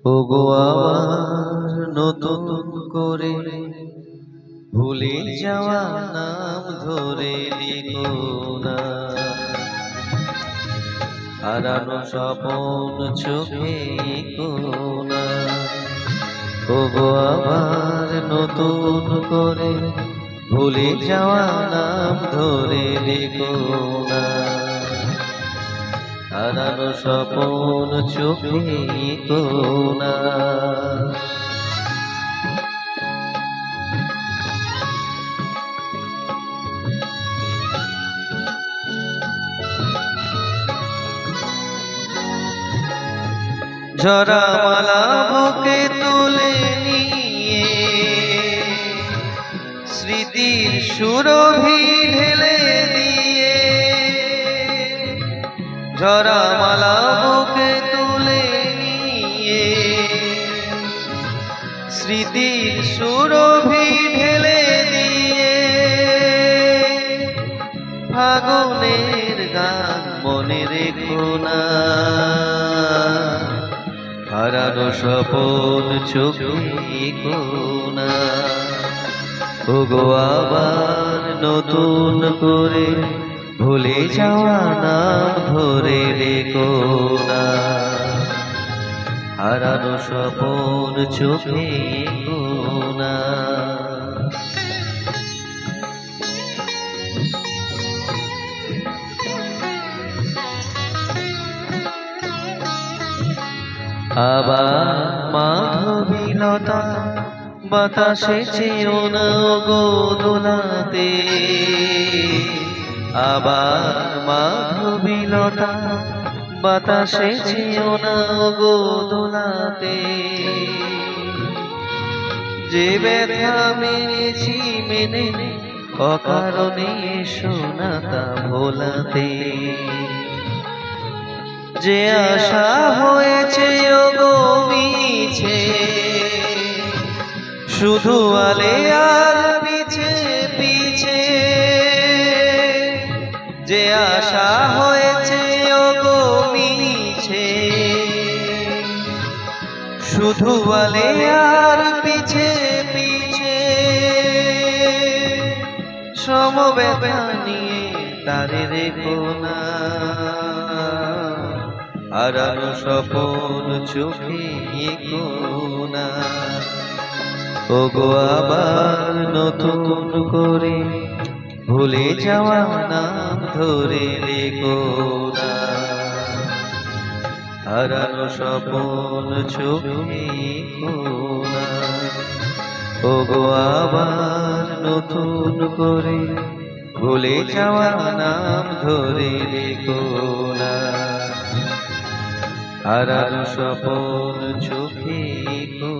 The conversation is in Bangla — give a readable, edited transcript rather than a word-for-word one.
ওগো আবার নতুন করে ভুলে যাওয়া নাম ধরে লিখো না, হারানো স্বপন চোখে কোনা। ওগো আবার নতুন করে ভুলে যাওয়া নাম ধরে লিখো না, হারানো স্বপন চোখে কোনা। ঝরা মালা বুকে তুলে নিয়ে স্মৃতির সুরভি ঢেলে দিয়ে, ঝরা মালা বুকে তুলে নিয়ে স্মৃতির সুরভি ঢেলে দিয়ে, ফাগুনের গান মনে রেখো না, হারানো স্বপন চোখে কোনা। ওগো আবার নতুন করে ভুলে যাওয়া নাম ধরে রেখো না, হারানো স্বপন চোখে কোনা। আবার মাধবীলতা বাতাসে চেয়েও না গো দোলাতে, আবার মাধবীলতা বাতাসে চেয়েও না গো দোলাতে। যে ব্যথা মেনেছি মেনে অকারণে শোনাতা ভোলাতে, যে আশা হয়েছে ওগো মিছে শুধু আলে আর পিছে পিছে, যে আশা হয়েছে ওগো মিছে শুধু আলে আর পিছে পিছে, সমবেদনা নিয়ে তারে রেখো না, হারানো স্বপন চোখে কোনা। ওগো আবার নতুন করে ভুলে যাওয়া নাম ধরে রেখো না, হারানো স্বপন চোখে কোনা। ওগো আবার নতুন করে ভুলে যাওয়া নাম ধরে রেখো না, হারানো স্বপন চোখে কোনা।